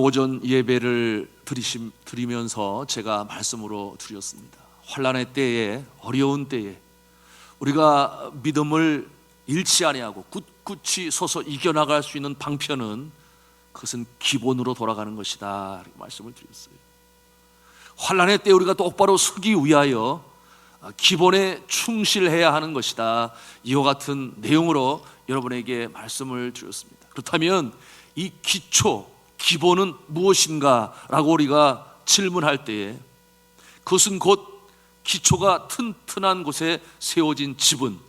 오전 예배를 드리면서 제가 말씀으로 드렸습니다. 환난의 때에, 어려운 때에 우리가 믿음을 잃지 아니하고 굳굳이 서서 이겨나갈 수 있는 방편은 그것은 기본으로 돌아가는 것이다, 이렇게 말씀을 드렸어요. 환난의 때 우리가 똑바로 서기 위하여 기본에 충실해야 하는 것이다, 이와 같은 내용으로 여러분에게 말씀을 드렸습니다. 그렇다면 이 기본은 무엇인가 라고 우리가 질문할 때에, 그것은 곧 기초가 튼튼한 곳에 세워진 집은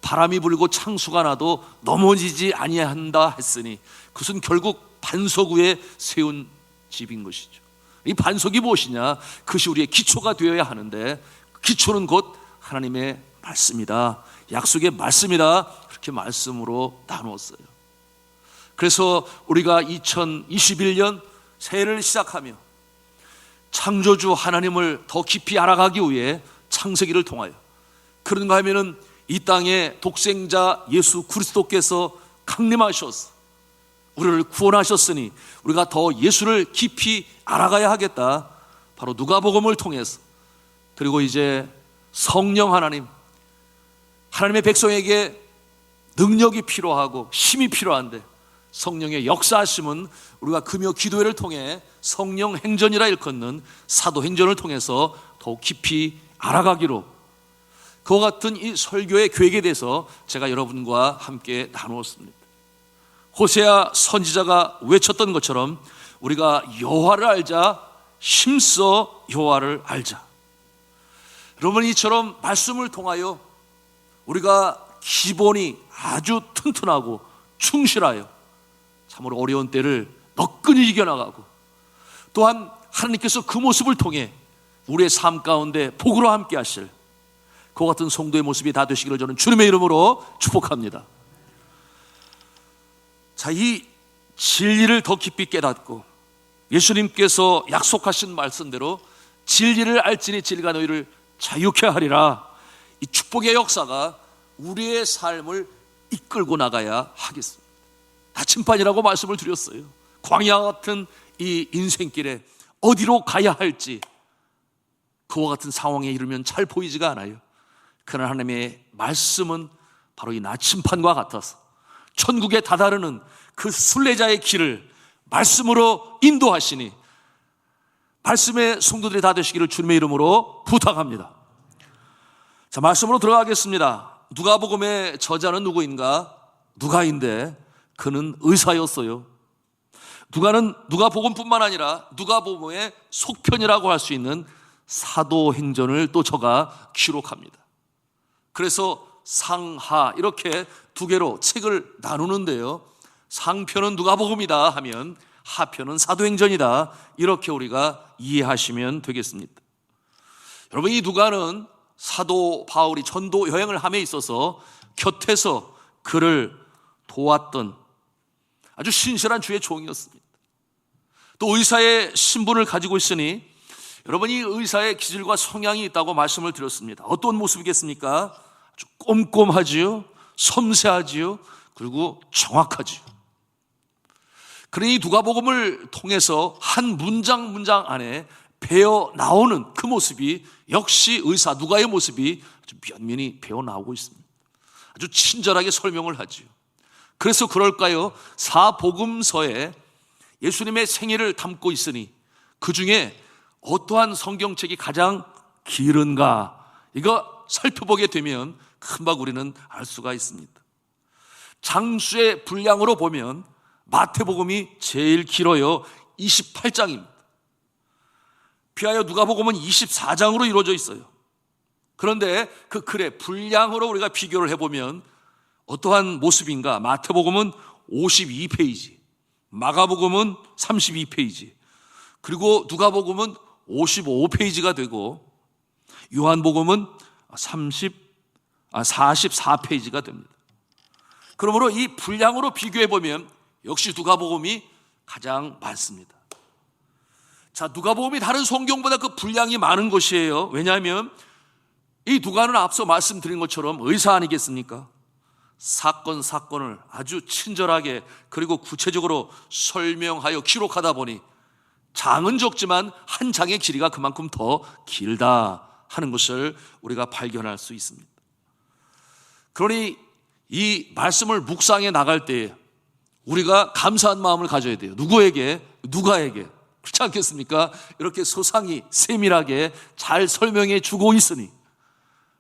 바람이 불고 창수가 나도 넘어지지 아니한다 했으니, 그것은 결국 반석 위에 세운 집인 것이죠. 이 반석이 무엇이냐? 그것이 우리의 기초가 되어야 하는데, 기초는 곧 하나님의 말씀이다, 약속의 말씀이다, 그렇게 말씀으로 나누었어요. 그래서 우리가 2021년 새해를 시작하며 창조주 하나님을 더 깊이 알아가기 위해 창세기를 통하여, 그런가 하면은 이 땅에 독생자 예수 그리스도께서 강림하셔서 우리를 구원하셨으니 우리가 더 예수를 깊이 알아가야 하겠다, 바로 누가복음을 통해서, 그리고 이제 성령 하나님의 백성에게 능력이 필요하고 힘이 필요한데, 성령의 역사하심은 우리가 금요 기도회를 통해 성령 행전이라 일컫는 사도행전을 통해서 더욱 깊이 알아가기로, 그와 같은 이 설교의 계획에 대해서 제가 여러분과 함께 나누었습니다. 호세아 선지자가 외쳤던 것처럼 우리가 여호와를 알자, 힘써 여호와를 알자. 여러분, 이처럼 말씀을 통하여 우리가 기본이 아주 튼튼하고 충실하여 참으로 어려운 때를 너끈히 이겨나가고, 또한 하나님께서 그 모습을 통해 우리의 삶 가운데 복으로 함께 하실 그와 같은 성도의 모습이 다 되시기를 저는 주님의 이름으로 축복합니다. 자, 이 진리를 더 깊이 깨닫고 예수님께서 약속하신 말씀대로 진리를 알지니 진리가 너희를 자유케 하리라, 이 축복의 역사가 우리의 삶을 이끌고 나가야 하겠습니다. 나침반이라고 말씀을 드렸어요. 광야 같은 이 인생길에 어디로 가야 할지 그와 같은 상황에 이르면 잘 보이지가 않아요. 그러나 하나님의 말씀은 바로 이 나침반과 같아서 천국에 다다르는 그 순례자의 길을 말씀으로 인도하시니, 말씀의 성도들이 다 되시기를 주님의 이름으로 부탁합니다. 자, 말씀으로 들어가겠습니다. 누가복음의 저자는 누구인가? 누가인데 그는 의사였어요. 누가는 누가복음뿐만 아니라 누가복음의 속편이라고 할 수 있는 사도행전을 또 저가 기록합니다. 그래서 상하 이렇게 두 개로 책을 나누는데요, 상편은 누가복음이다 하면 하편은 사도행전이다, 이렇게 우리가 이해하시면 되겠습니다. 여러분, 이 누가는 사도 바울이 전도 여행을 함에 있어서 곁에서 그를 도왔던 아주 신실한 주의 종이었습니다. 또 의사의 신분을 가지고 있으니, 여러분, 이 의사의 기질과 성향이 있다고 말씀을 드렸습니다. 어떤 모습이겠습니까? 아주 꼼꼼하지요, 섬세하지요, 그리고 정확하지요. 그러니 누가복음을 통해서 한 문장 안에 배어 나오는 그 모습이 역시 의사 누가의 모습이 아주 면면히 배어 나오고 있습니다. 아주 친절하게 설명을 하지요. 그래서 그럴까요? 사복음서에 예수님의 생애를 담고 있으니 그 중에 어떠한 성경책이 가장 길은가, 이거 살펴보게 되면 금방 우리는 알 수가 있습니다. 장수의 분량으로 보면 마태복음이 제일 길어요. 28장입니다. 비하여 누가복음은 24장으로 이루어져 있어요. 그런데 그 글의 분량으로 우리가 비교를 해보면 어떠한 모습인가? 마태복음은 52페이지, 마가복음은 32페이지, 그리고 누가복음은 55페이지가 되고 요한복음은 44페이지가 됩니다. 그러므로 이 분량으로 비교해보면 역시 누가복음이 가장 많습니다. 자, 누가복음이 다른 성경보다 그 분량이 많은 것이에요. 왜냐하면 이 누가는 앞서 말씀드린 것처럼 의사 아니겠습니까? 사건을 아주 친절하게 그리고 구체적으로 설명하여 기록하다 보니 장은 적지만 한 장의 길이가 그만큼 더 길다 하는 것을 우리가 발견할 수 있습니다. 그러니 이 말씀을 묵상해 나갈 때에 우리가 감사한 마음을 가져야 돼요. 누구에게? 누가에게? 그렇지 않겠습니까? 이렇게 소상히 세밀하게 잘 설명해 주고 있으니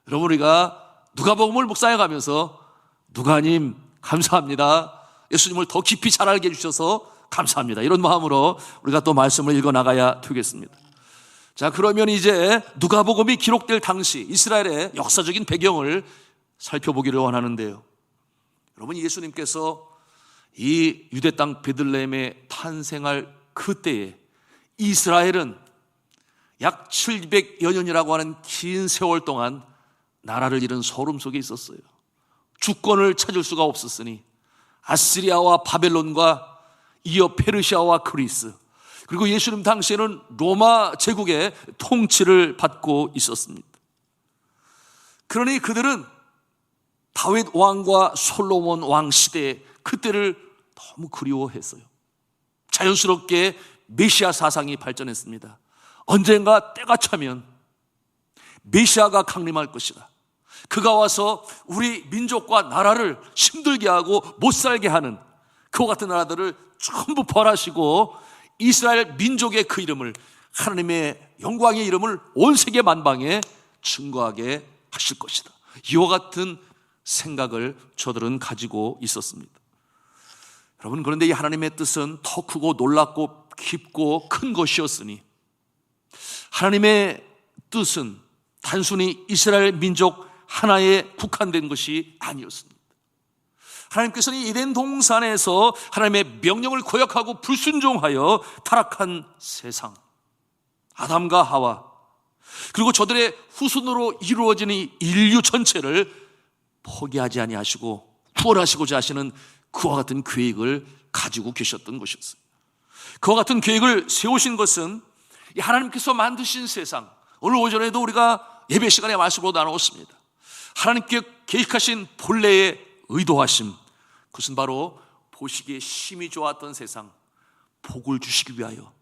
여러분, 우리가 누가복음을 묵상해 가면서 누가님 감사합니다, 예수님을 더 깊이 잘 알게 해주셔서 감사합니다, 이런 마음으로 우리가 또 말씀을 읽어 나가야 되겠습니다. 자, 그러면 이제 누가복음이 기록될 당시 이스라엘의 역사적인 배경을 살펴보기를 원하는데요. 여러분, 예수님께서 이 유대 땅 베들레헴에 탄생할 그때에 이스라엘은 약 700여 년이라고 하는 긴 세월 동안 나라를 잃은 소름 속에 있었어요. 주권을 찾을 수가 없었으니 아시리아와 바벨론과 이어 페르시아와 그리스, 그리고 예수님 당시에는 로마 제국의 통치를 받고 있었습니다. 그러니 그들은 다윗 왕과 솔로몬 왕 시대에 그때를 너무 그리워했어요. 자연스럽게 메시아 사상이 발전했습니다. 언젠가 때가 차면 메시아가 강림할 것이다. 그가 와서 우리 민족과 나라를 힘들게 하고 못 살게 하는 그와 같은 나라들을 전부 벌하시고 이스라엘 민족의 그 이름을, 하나님의 영광의 이름을 온 세계 만방에 증거하게 하실 것이다. 이와 같은 생각을 저들은 가지고 있었습니다. 여러분, 그런데 이 하나님의 뜻은 더 크고 놀랍고 깊고 큰 것이었으니 하나님의 뜻은 단순히 이스라엘 민족 하나에 국한된 것이 아니었습니다. 하나님께서는 에덴 동산에서 하나님의 명령을 거역하고 불순종하여 타락한 세상, 아담과 하와, 그리고 저들의 후손으로 이루어지는 이 인류 전체를 포기하지 아니하시고 구원하시고자 하시는 그와 같은 계획을 가지고 계셨던 것이었어요. 그와 같은 계획을 세우신 것은 이 하나님께서 만드신 세상, 오늘 오전에도 우리가 예배 시간에 말씀으로 나누었습니다. 하나님께 계획하신 본래의 의도하심, 그것은 바로 보시기에 심히 좋았던 세상, 복을 주시기 위하여,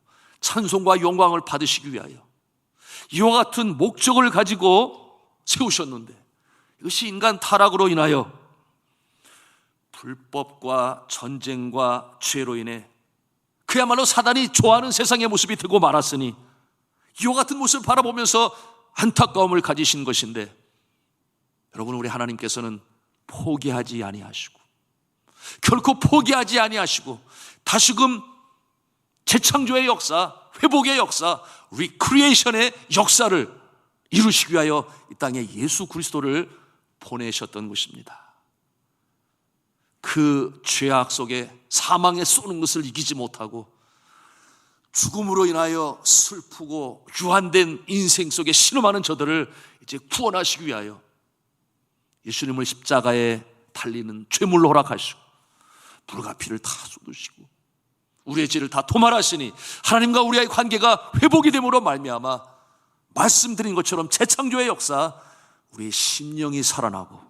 찬송과 영광을 받으시기 위하여 이와 같은 목적을 가지고 세우셨는데, 이것이 인간 타락으로 인하여 불법과 전쟁과 죄로 인해 그야말로 사단이 좋아하는 세상의 모습이 되고 말았으니 이와 같은 모습을 바라보면서 안타까움을 가지신 것인데, 여러분, 우리 하나님께서는 포기하지 아니하시고 결코 포기하지 아니하시고 다시금 재창조의 역사, 회복의 역사, 리크리에이션의 역사를 이루시기 위하여 이 땅에 예수 그리스도를 보내셨던 것입니다. 그 죄악 속에 사망에 쏘는 것을 이기지 못하고 죽음으로 인하여 슬프고 유한된 인생 속에 신음하는 저들을 이제 구원하시기 위하여 예수님을 십자가에 달리는 죄물로 허락하시고 불가피를 다 쏟으시고 우리의 죄를 다 도말하시니 하나님과 우리의 관계가 회복이 됨으로 말미암아 말씀드린 것처럼 재창조의 역사, 우리의 심령이 살아나고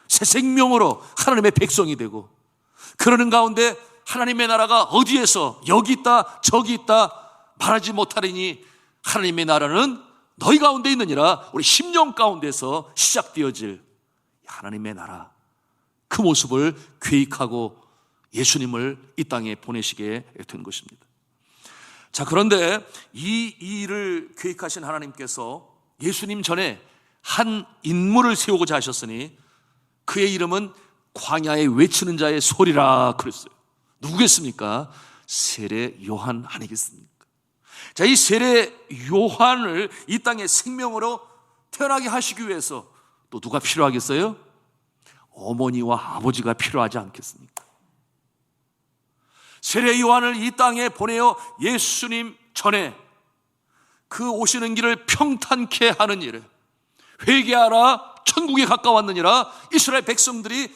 새 생명으로 하나님의 백성이 되고, 그러는 가운데 하나님의 나라가 어디에서 여기 있다 저기 있다 말하지 못하리니 하나님의 나라는 너희 가운데 있느니라. 우리 심령 가운데서 시작되어질 하나님의 나라, 그 모습을 계획하고 예수님을 이 땅에 보내시게 된 것입니다. 자, 그런데 이 일을 계획하신 하나님께서 예수님 전에 한 인물을 세우고자 하셨으니 그의 이름은 광야에 외치는 자의 소리라 그랬어요. 누구겠습니까? 세례 요한 아니겠습니까? 자, 이 세례 요한을 이 땅에 생명으로 태어나게 하시기 위해서 또 누가 필요하겠어요? 어머니와 아버지가 필요하지 않겠습니까? 세례 요한을 이 땅에 보내어 예수님 전에 그 오시는 길을 평탄케 하는 일에 회개하라, 천국에 가까웠느니라. 이스라엘 백성들이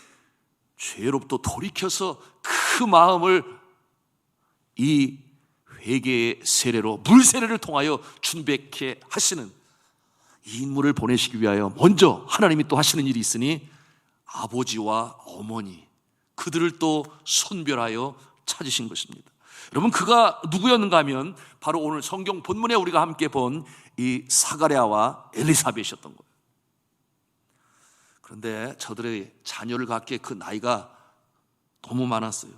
죄로부터 돌이켜서 그 마음을 이 회개의 세례로, 물 세례를 통하여 준비케 하시는 이 인물을 보내시기 위하여 먼저 하나님이 또 하시는 일이 있으니 아버지와 어머니, 그들을 또 선별하여 찾으신 것입니다. 여러분, 그가 누구였는가 하면 바로 오늘 성경 본문에 우리가 함께 본 이 사가랴와 엘리사벳이었던 거예요. 그런데 저들의 자녀를 갖기에 그 나이가 너무 많았어요.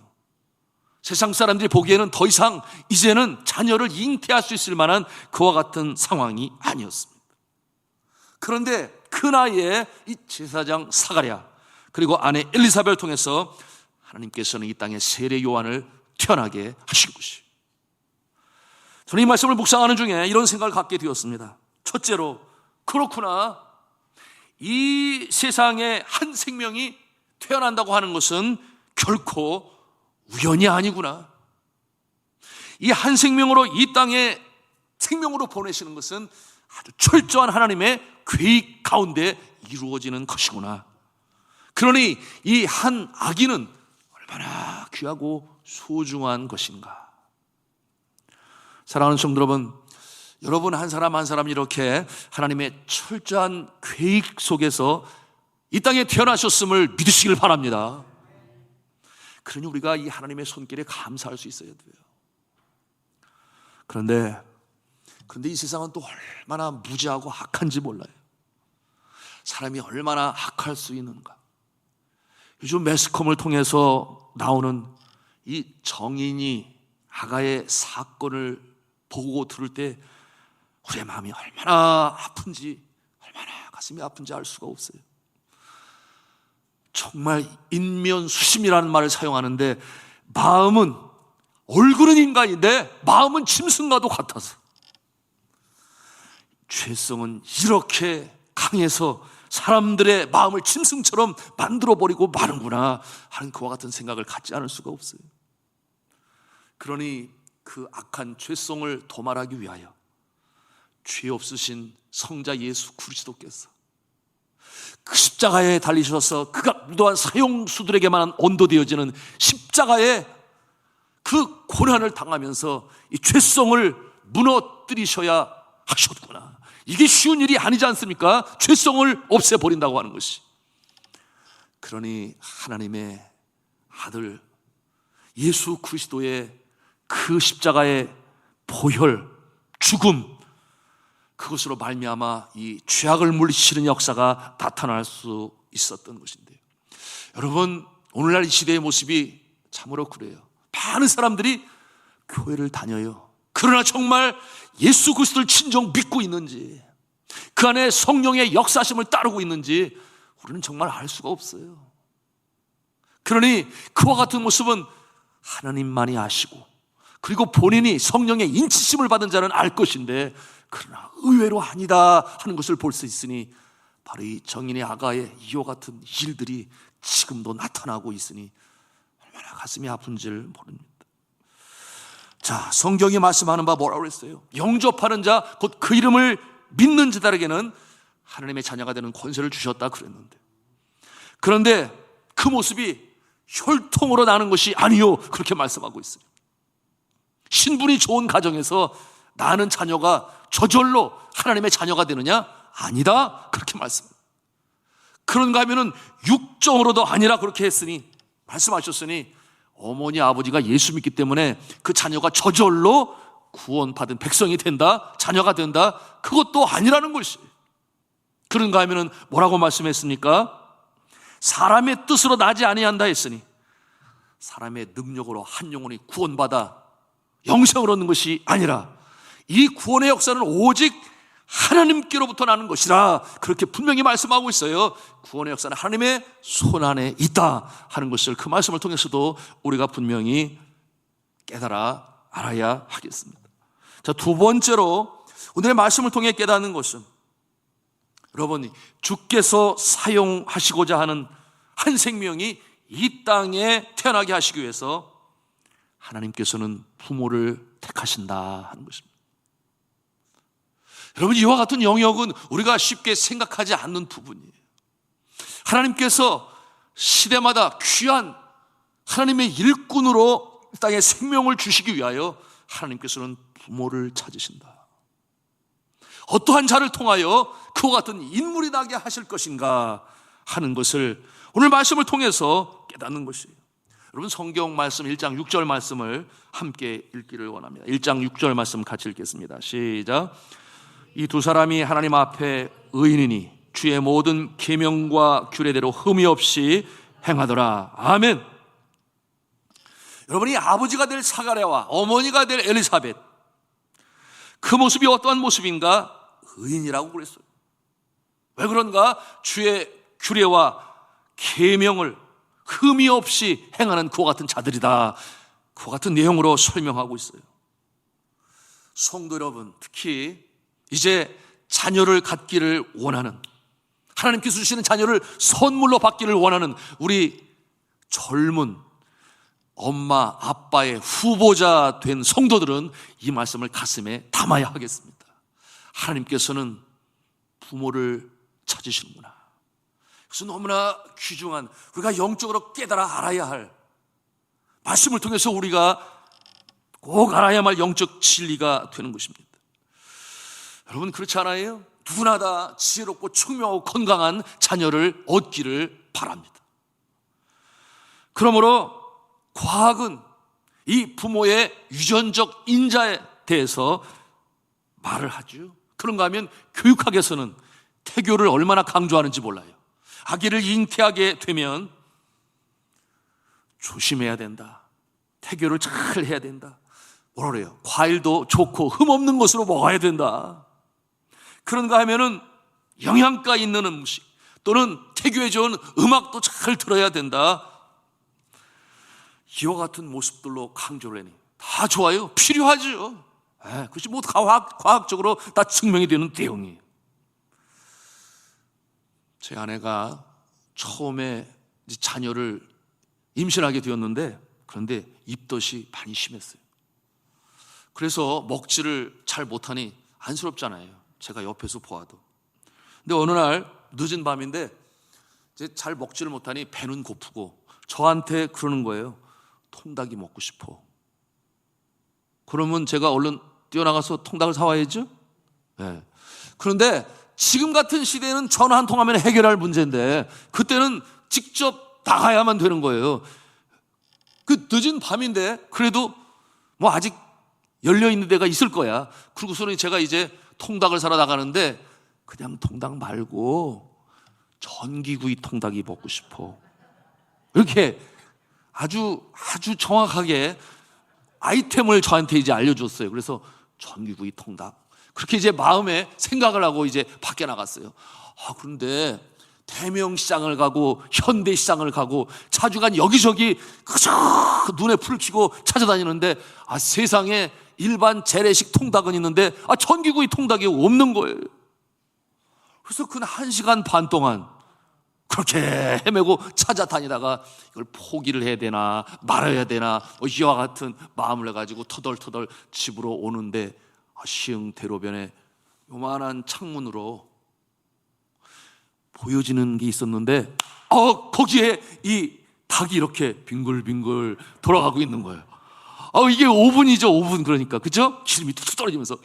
세상 사람들이 보기에는 더 이상 이제는 자녀를 잉태할 수 있을 만한 그와 같은 상황이 아니었습니다. 그런데 그 나이에 이 제사장 사가랴 그리고 아내 엘리사벳을 통해서 하나님께서는 이 땅에 세례 요한을 태어나게 하신 것이에요. 저는 이 말씀을 묵상하는 중에 이런 생각을 갖게 되었습니다. 첫째로, 그렇구나, 이 세상에 한 생명이 태어난다고 하는 것은 결코 우연이 아니구나. 이 한 생명으로 이 땅에 생명으로 보내시는 것은 아주 철저한 하나님의 계획 가운데 이루어지는 것이구나. 그러니 이 한 아기는 얼마나 귀하고 소중한 것인가. 사랑하는 성도 여러분 한 사람 한 사람 이렇게 하나님의 철저한 계획 속에서 이 땅에 태어나셨음을 믿으시길 바랍니다. 그러니 우리가 이 하나님의 손길에 감사할 수 있어야 돼요. 그런데 이 세상은 또 얼마나 무지하고 악한지 몰라요. 사람이 얼마나 악할 수 있는가. 요즘 매스컴을 통해서 나오는 이 정인이 아가의 사건을 보고 들을 때 우리의 마음이 얼마나 아픈지, 얼마나 가슴이 아픈지 알 수가 없어요. 정말 인면수심이라는 말을 사용하는데, 마음은, 얼굴은 인간인데 마음은 짐승과도 같아서, 죄성은 이렇게 강해서 사람들의 마음을 짐승처럼 만들어버리고 마는구나 하는 그와 같은 생각을 갖지 않을 수가 없어요. 그러니 그 악한 죄성을 도말하기 위하여 죄 없으신 성자 예수 그리스도께서 그 십자가에 달리셔서 그가 무도한 사형수들에게만 언도되어지는 십자가에 그 고난을 당하면서 이 죄성을 무너뜨리셔야 하셨구나. 이게 쉬운 일이 아니지 않습니까? 죄성을 없애버린다고 하는 것이. 그러니 하나님의 아들 예수 그리스도의 그 십자가의 보혈, 죽음, 그것으로 말미암아 이 죄악을 물리치는 역사가 나타날 수 있었던 것인데요. 여러분, 오늘날 이 시대의 모습이 참으로 그래요. 많은 사람들이 교회를 다녀요. 그러나 정말 예수 그리스도를 진정 믿고 있는지, 그 안에 성령의 역사심을 따르고 있는지 우리는 정말 알 수가 없어요. 그러니 그와 같은 모습은 하나님만이 아시고, 그리고 본인이 성령의 인치심을 받은 자는 알 것인데, 그러나 의외로 아니다 하는 것을 볼 수 있으니 바로 이 정인의 아가의 이와 같은 일들이 지금도 나타나고 있으니 얼마나 가슴이 아픈지를 모릅니다. 자, 성경이 말씀하는 바 뭐라고 그랬어요? 영접하는 자, 곧 그 이름을 믿는 자들에게는 하나님의 자녀가 되는 권세를 주셨다 그랬는데, 그런데 그 모습이 혈통으로 나는 것이 아니요, 그렇게 말씀하고 있어요. 신분이 좋은 가정에서 나는 자녀가 저절로 하나님의 자녀가 되느냐? 아니다, 그렇게 말씀합니다. 그런가 하면은 육정으로도 아니라 그렇게 했으니, 말씀하셨으니 어머니 아버지가 예수 믿기 때문에 그 자녀가 저절로 구원받은 백성이 된다, 자녀가 된다, 그것도 아니라는 것이. 그런가 하면은 뭐라고 말씀했습니까? 사람의 뜻으로 나지 아니한다 했으니, 사람의 능력으로 한 영혼이 구원받아 영생을 얻는 것이 아니라 이 구원의 역사는 오직 하나님께로부터 나는 것이라, 그렇게 분명히 말씀하고 있어요. 구원의 역사는 하나님의 손 안에 있다 하는 것을 그 말씀을 통해서도 우리가 분명히 깨달아 알아야 하겠습니다. 자, 두 번째로 오늘의 말씀을 통해 깨닫는 것은, 여러분, 주께서 사용하시고자 하는 한 생명이 이 땅에 태어나게 하시기 위해서 하나님께서는 부모를 택하신다 하는 것입니다. 여러분, 이와 같은 영역은 우리가 쉽게 생각하지 않는 부분이에요. 하나님께서 시대마다 귀한 하나님의 일꾼으로 이 땅에 생명을 주시기 위하여 하나님께서는 부모를 찾으신다. 어떠한 자를 통하여 그와 같은 인물이 나게 하실 것인가 하는 것을 오늘 말씀을 통해서 깨닫는 것이에요. 여러분, 성경 말씀 1장 6절 말씀을 함께 읽기를 원합니다. 1장 6절 말씀 같이 읽겠습니다. 시작. 이 두 사람이 하나님 앞에 의인이니 주의 모든 계명과 규례대로 흠이 없이 행하더라. 아멘. 여러분이 아버지가 될 사가랴와 어머니가 될 엘리사벳, 그 모습이 어떠한 모습인가? 의인이라고 그랬어요. 왜 그런가? 주의 규례와 계명을 흠이 없이 행하는 그와 같은 자들이다. 그와 같은 내용으로 설명하고 있어요. 성도 여러분, 특히 이제 자녀를 갖기를 원하는, 하나님께서 주시는 자녀를 선물로 받기를 원하는 우리 젊은 엄마, 아빠의 후보자 된 성도들은 이 말씀을 가슴에 담아야 하겠습니다. 하나님께서는 부모를 찾으시는구나. 그래서 너무나 귀중한, 우리가 영적으로 깨달아 알아야 할 말씀을 통해서 우리가 꼭 알아야만 영적 진리가 되는 것입니다. 여러분, 그렇지 않아요? 누구나 다 지혜롭고 총명하고 건강한 자녀를 얻기를 바랍니다. 그러므로 과학은 이 부모의 유전적 인자에 대해서 말을 하죠. 그런가 하면 교육학에서는 태교를 얼마나 강조하는지 몰라요. 아기를 잉태하게 되면 조심해야 된다. 태교를 잘 해야 된다. 뭐라 그래요? 과일도 좋고 흠없는 것으로 먹어야 된다. 그런가 하면은 영양가 있는 음식 또는 태교에 좋은 음악도 잘 들어야 된다. 이와 같은 모습들로 강조를 해니 다 좋아요. 필요하죠. 그것이 뭐 과학적으로 다 증명이 되는 내용이에요. 제 아내가 처음에 자녀를 임신하게 되었는데, 그런데 입덧이 많이 심했어요. 그래서 먹지를 잘 못하니 안쓰럽잖아요. 제가 옆에서 보아도. 근데 어느 날 늦은 밤인데 이제 잘 먹지를 못하니 배는 고프고 저한테 그러는 거예요. 통닭이 먹고 싶어. 그러면 제가 얼른 뛰어나가서 통닭을 사와야죠. 네. 그런데 지금 같은 시대에는 전화 한 통하면 해결할 문제인데 그때는 직접 나가야만 되는 거예요. 그 늦은 밤인데 그래도 뭐 아직 열려있는 데가 있을 거야. 그러고서는 제가 이제 통닭을 사러 나가는데 그냥 통닭 말고 전기구이 통닭이 먹고 싶어. 이렇게 아주 정확하게 아이템을 저한테 이제 알려줬어요. 그래서 전기구이 통닭. 그렇게 이제 마음에 생각을 하고 이제 밖에 나갔어요. 그런데 대명시장을 가고 현대시장을 가고 자주 간 여기저기 그저 눈에 불을 켜고 찾아다니는데 세상에 일반 재래식 통닭은 있는데 전기구이 통닭이 없는 거예요. 그래서 그 1시간 반 동안 그렇게 헤매고 찾아다니다가 이걸 포기를 해야 되나 말아야 되나 이와 같은 마음을 해가지고 터덜터덜 집으로 오는데 시흥 대로변에 요만한 창문으로 보여지는 게 있었는데 거기에 이 닭이 이렇게 빙글빙글 돌아가고 있는 거예요. 이게 오븐이죠, 오븐. 그러니까 그죠? 기름이 툭툭 떨어지면서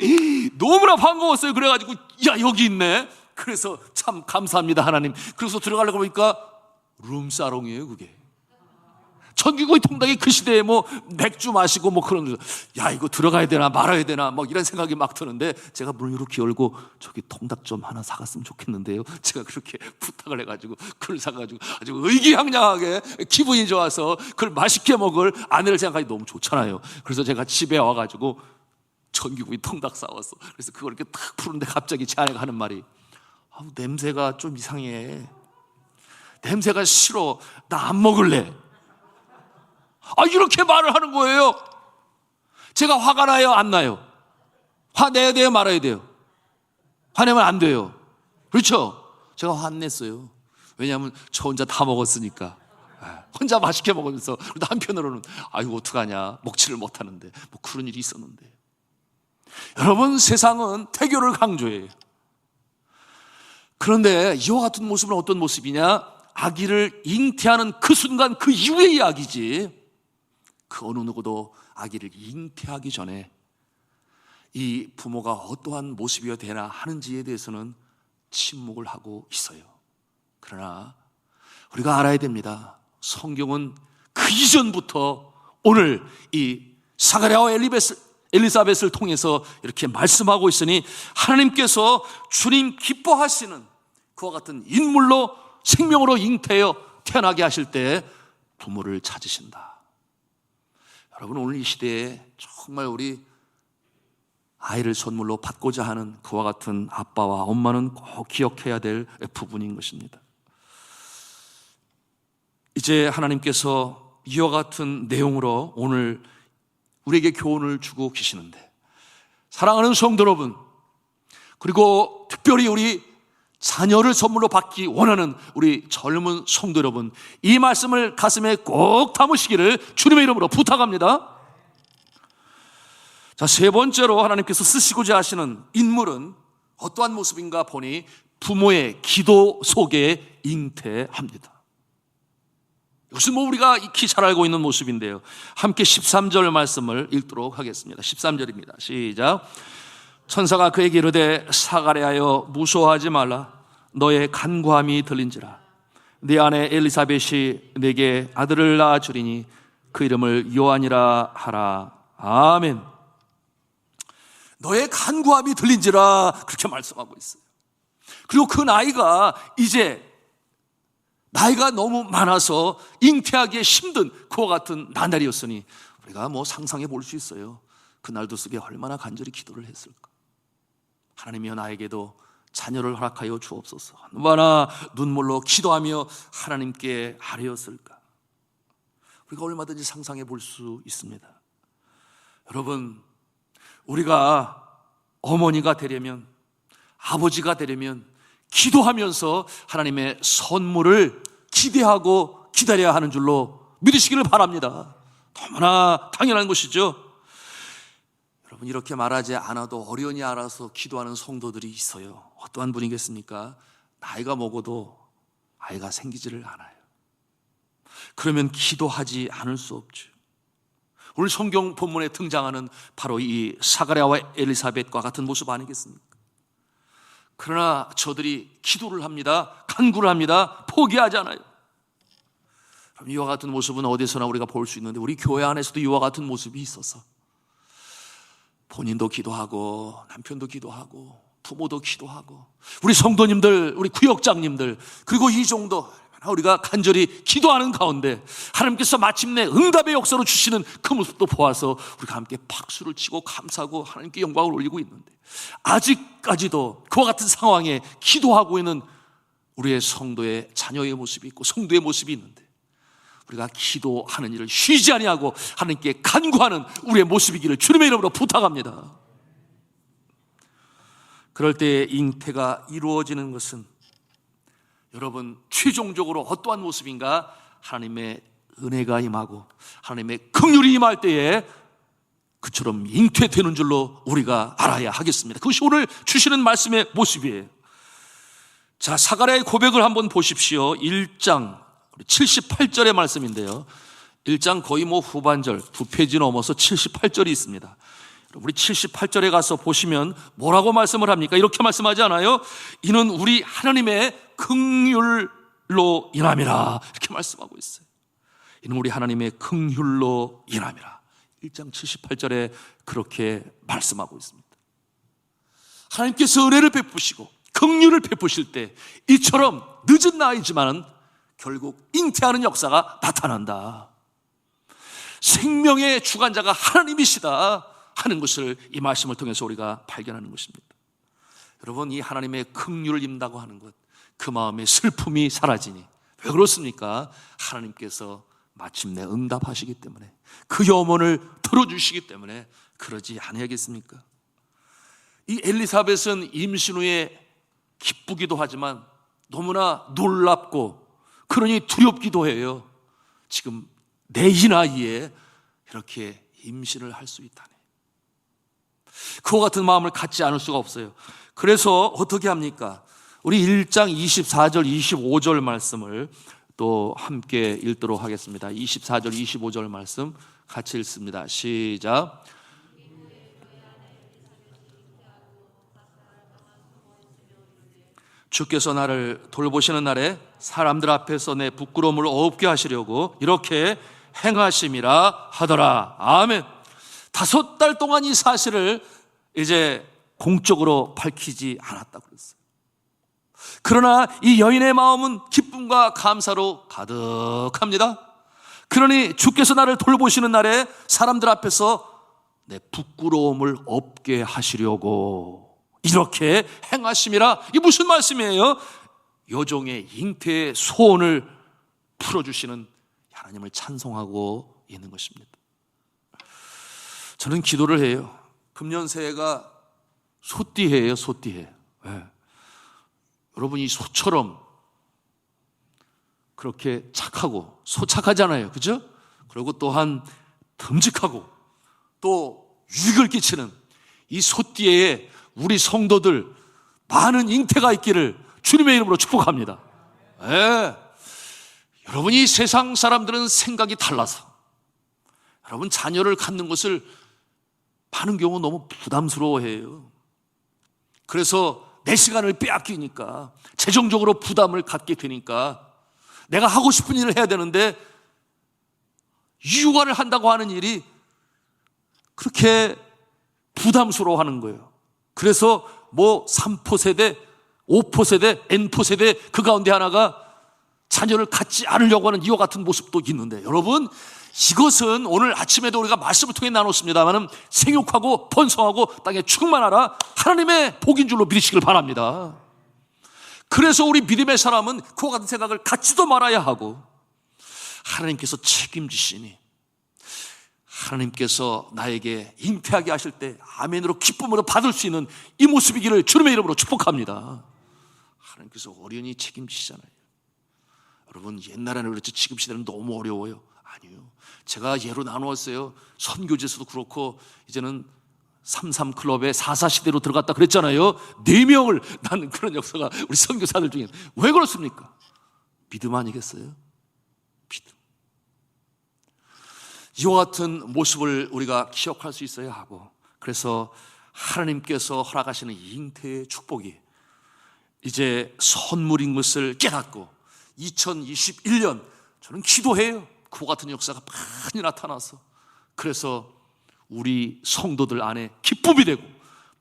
너무나 반가웠어요. 그래가지고 야, 여기 있네. 그래서 참 감사합니다, 하나님. 그래서 들어가려고 보니까 룸사롱이에요. 그게 전기구이 통닭이 그 시대에 뭐 맥주 마시고 뭐 그런, 야, 이거 들어가야 되나 말아야 되나 뭐 이런 생각이 막 드는데 제가 문을 이렇게 열고 저기 통닭 좀 하나 사갔으면 좋겠는데요. 제가 그렇게 부탁을 해가지고 그걸 사가지고 아주 의기양양하게 기분이 좋아서 그걸 맛있게 먹을 아내를 생각하기 너무 좋잖아요. 그래서 제가 집에 와가지고 전기구이 통닭 사왔어. 그래서 그걸 이렇게 탁 푸는데 갑자기 제 아내가 하는 말이 냄새가 좀 이상해. 냄새가 싫어. 나 안 먹을래. 이렇게 말을 하는 거예요. 제가 화가 나요, 안 나요? 화내야 돼요, 말아야 돼요? 화내면 안 돼요. 그렇죠? 제가 화냈어요. 왜냐하면 저 혼자 다 먹었으니까. 혼자 맛있게 먹으면서. 그런데 한편으로는 아이고 어떡하냐, 먹지를 못하는데 뭐 그런 일이 있었는데. 여러분, 세상은 태교를 강조해요. 그런데 이와 같은 모습은 어떤 모습이냐? 아기를 잉태하는 그 순간 그 이후의 이야기지. 그 어느 누구도 아기를 잉태하기 전에 이 부모가 어떠한 모습이어야 되나 하는지에 대해서는 침묵을 하고 있어요. 그러나 우리가 알아야 됩니다. 성경은 그 이전부터 오늘 이 사가랴와 엘리사벳을 통해서 이렇게 말씀하고 있으니 하나님께서 주님 기뻐하시는 그와 같은 인물로 생명으로 잉태하여 태어나게 하실 때 부모를 찾으신다. 여러분, 오늘 이 시대에 정말 우리 아이를 선물로 받고자 하는 그와 같은 아빠와 엄마는 꼭 기억해야 될 부분인 것입니다. 이제 하나님께서 이와 같은 내용으로 오늘 우리에게 교훈을 주고 계시는데, 사랑하는 성도 여러분, 그리고 특별히 우리 자녀를 선물로 받기 원하는 우리 젊은 성도 여러분, 이 말씀을 가슴에 꼭 담으시기를 주님의 이름으로 부탁합니다. 자, 세 번째로 하나님께서 쓰시고자 하시는 인물은 어떠한 모습인가 보니 부모의 기도 속에 잉태합니다. 이것은 우리가 익히 잘 알고 있는 모습인데요, 함께 13절 말씀을 읽도록 하겠습니다. 13절입니다. 시작. 천사가 그에게 이르되 사가랴여 무서워하지 말라. 너의 간구함이 들린지라. 네 아내 엘리사벳이 내게 아들을 낳아 주리니 그 이름을 요한이라 하라. 아멘. 너의 간구함이 들린지라, 그렇게 말씀하고 있어요. 그리고 그 나이가 이제 나이가 너무 많아서 잉태하기에 힘든 그와 같은 나날이었으니 우리가 상상해 볼 수 있어요. 그날도 속에 얼마나 간절히 기도를 했을까. 하나님이여 나에게도 자녀를 허락하여 주옵소서. 얼마나 눈물로 기도하며 하나님께 아뢰었을까. 우리가 얼마든지 상상해 볼 수 있습니다. 여러분, 우리가 어머니가 되려면, 아버지가 되려면 기도하면서 하나님의 선물을 기대하고 기다려야 하는 줄로 믿으시기를 바랍니다. 너무나 당연한 것이죠. 여러분, 이렇게 말하지 않아도 어련히 알아서 기도하는 성도들이 있어요. 어떠한 분이겠습니까? 나이가 먹어도 아이가 생기지를 않아요. 그러면 기도하지 않을 수 없죠. 오늘 성경 본문에 등장하는 바로 이 사가랴와 엘리사벳과 같은 모습 아니겠습니까? 그러나 저들이 기도를 합니다. 간구를 합니다. 포기하지 않아요. 그럼 이와 같은 모습은 어디서나 우리가 볼 수 있는데, 우리 교회 안에서도 이와 같은 모습이 있어서 본인도 기도하고 남편도 기도하고 부모도 기도하고 우리 성도님들, 우리 구역장님들, 그리고 이 정도 우리가 간절히 기도하는 가운데 하나님께서 마침내 응답의 역사로 주시는 그 모습도 보아서 우리가 함께 박수를 치고 감사하고 하나님께 영광을 올리고 있는데, 아직까지도 그와 같은 상황에 기도하고 있는 우리의 성도의 자녀의 모습이 있고 성도의 모습이 있는데, 우리가 기도하는 일을 쉬지 아니하고 하나님께 간구하는 우리의 모습이기를 주님의 이름으로 부탁합니다. 그럴 때 잉태가 이루어지는 것은 여러분, 최종적으로 어떠한 모습인가? 하나님의 은혜가 임하고 하나님의 긍휼이 임할 때에 그처럼 잉태되는 줄로 우리가 알아야 하겠습니다. 그것이 오늘 주시는 말씀의 모습이에요. 자, 사가랴의 고백을 한번 보십시오. 1장 78절의 말씀인데요, 1장 거의 후반절 2페이지 넘어서 78절이 있습니다. 우리 78절에 가서 보시면 뭐라고 말씀을 합니까? 이렇게 말씀하지 않아요? 이는 우리 하나님의 긍휼로 인함이라, 이렇게 말씀하고 있어요. 이는 우리 하나님의 긍휼로 인함이라. 1장 78절에 그렇게 말씀하고 있습니다. 하나님께서 은혜를 베푸시고 긍휼을 베푸실 때 이처럼 늦은 나이지만 결국 잉태하는 역사가 나타난다. 생명의 주관자가 하나님이시다 하는 것을 이 말씀을 통해서 우리가 발견하는 것입니다. 여러분, 이 하나님의 긍휼을 입는다고 하는 것, 그 마음의 슬픔이 사라지니 왜 그렇습니까? 하나님께서 마침내 응답하시기 때문에, 그 염원을 들어주시기 때문에 그러지 아니하겠습니까? 이 엘리사벳은 임신 후에 기쁘기도 하지만 너무나 놀랍고 그러니 두렵기도 해요. 지금 내 이 나이에 이렇게 임신을 할 수 있다니, 그와 같은 마음을 갖지 않을 수가 없어요. 그래서 어떻게 합니까? 우리 1장 24절 25절 말씀을 또 함께 읽도록 하겠습니다. 24절 25절 말씀 같이 읽습니다. 시작. 주께서 나를 돌보시는 날에 사람들 앞에서 내 부끄러움을 없게 하시려고 이렇게 행하심이라 하더라. 아멘. 5달 동안 이 사실을 이제 공적으로 밝히지 않았다고 그랬어요. 그러나 이 여인의 마음은 기쁨과 감사로 가득합니다. 그러니 주께서 나를 돌보시는 날에 사람들 앞에서 내 부끄러움을 없게 하시려고 이렇게 행하심이라. 이게 무슨 말씀이에요? 여종의 잉태의 소원을 풀어주시는 하나님을 찬송하고 있는 것입니다. 저는 기도를 해요. 금년 새해가 소띠해예요. 소띠해. 네. 여러분, 이 소처럼 그렇게 착하고 소착하잖아요. 그죠? 그리고 또한 듬직하고 또 유익을 끼치는 이 소띠에 우리 성도들 많은 잉태가 있기를 주님의 이름으로 축복합니다. 네. 여러분, 이 세상 사람들은 생각이 달라서 여러분 자녀를 갖는 것을 많은 경우 너무 부담스러워해요. 그래서 내 시간을 빼앗기니까 재정적으로 부담을 갖게 되니까 내가 하고 싶은 일을 해야 되는데 육아를 한다고 하는 일이 그렇게 부담스러워하는 거예요. 그래서 뭐 3포 세대, 5포 세대, N포 세대 그 가운데 하나가 자녀를 갖지 않으려고 하는 이와 같은 모습도 있는데, 여러분 이것은 오늘 아침에도 우리가 말씀을 통해 나눴습니다만 생육하고 번성하고 땅에 충만하라 하나님의 복인 줄로 믿으시길 바랍니다. 그래서 우리 믿음의 사람은 그와 같은 생각을 갖지도 말아야 하고, 하나님께서 책임지시니 하나님께서 나에게 잉태하게 하실 때 아멘으로 기쁨으로 받을 수 있는 이 모습이기를 주님의 이름으로 축복합니다. 하나님께서 어련히 책임지시잖아요. 여러분, 옛날에는 그렇지 지금 시대는 너무 어려워요. 아니요, 제가 예로 나누었어요. 선교지에서도 그렇고 이제는 33클럽에 44 시대로 들어갔다 그랬잖아요. 4명을 낳는 그런 역사가 우리 선교사들 중에. 왜 그렇습니까? 믿음 아니겠어요? 믿음. 이와 같은 모습을 우리가 기억할 수 있어야 하고, 그래서 하나님께서 허락하시는 잉태의 축복이 이제 선물인 것을 깨닫고 2021년 저는 기도해요. 그와 같은 역사가 많이 나타나서, 그래서 우리 성도들 안에 기쁨이 되고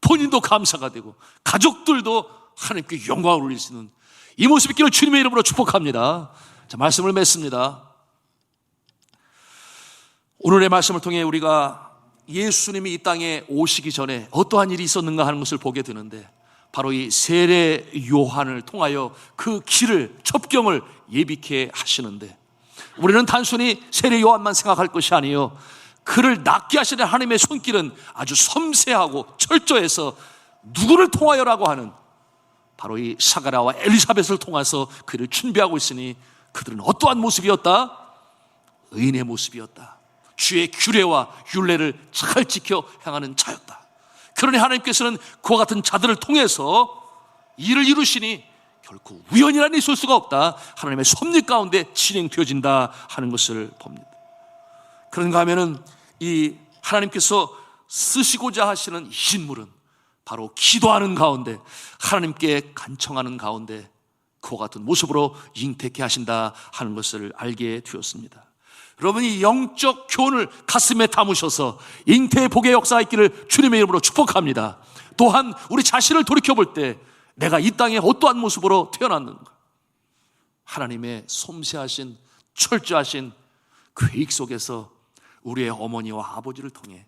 본인도 감사가 되고 가족들도 하나님께 영광을 올릴 수 있는 이 모습이 있기를 주님의 이름으로 축복합니다. 자, 말씀을 맺습니다. 오늘의 말씀을 통해 우리가 예수님이 이 땅에 오시기 전에 어떠한 일이 있었는가 하는 것을 보게 되는데, 바로 이 세례 요한을 통하여 그 길을, 첩경을 예비케 하시는데, 우리는 단순히 세례 요한만 생각할 것이 아니에요. 그를 낳게 하시는 하나님의 손길은 아주 섬세하고 철저해서 누구를 통하여라고 하는 바로 이 사가랴와 엘리사벳을 통해서 그를 준비하고 있으니, 그들은 어떠한 모습이었다? 의인의 모습이었다. 주의 규례와 율례를 잘 지켜 행하는 자였다. 그러니 하나님께서는 그와 같은 자들을 통해서 일을 이루시니 결코 우연이라는 일이 있을 수가 없다. 하나님의 섭리 가운데 진행되어진다 하는 것을 봅니다. 그런가 하면은 이 하나님께서 쓰시고자 하시는 이 인물은 바로 기도하는 가운데, 하나님께 간청하는 가운데 그와 같은 모습으로 잉태케 하신다 하는 것을 알게 되었습니다. 여러분이 영적 교훈을 가슴에 담으셔서 잉태의 복의 역사가 있기를 주님의 이름으로 축복합니다. 또한 우리 자신을 돌이켜볼 때 내가 이 땅에 어떠한 모습으로 태어났는가, 하나님의 섬세하신 철저하신 계획 속에서 우리의 어머니와 아버지를 통해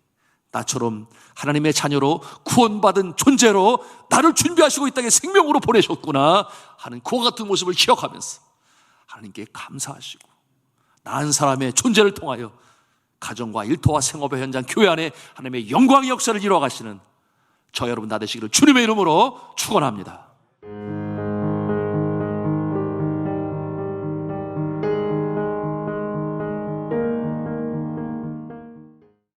나처럼 하나님의 자녀로 구원받은 존재로 나를 준비하시고 이 땅에 생명으로 보내셨구나 하는 그와 같은 모습을 기억하면서 하나님께 감사하시고, 낳은 사람의 존재를 통하여 가정과 일터와 생업의 현장, 교회 안에 하나님의 영광의 역사를 이루어 가시는 저 여러분 다 되시기를 주님의 이름으로 축원합니다.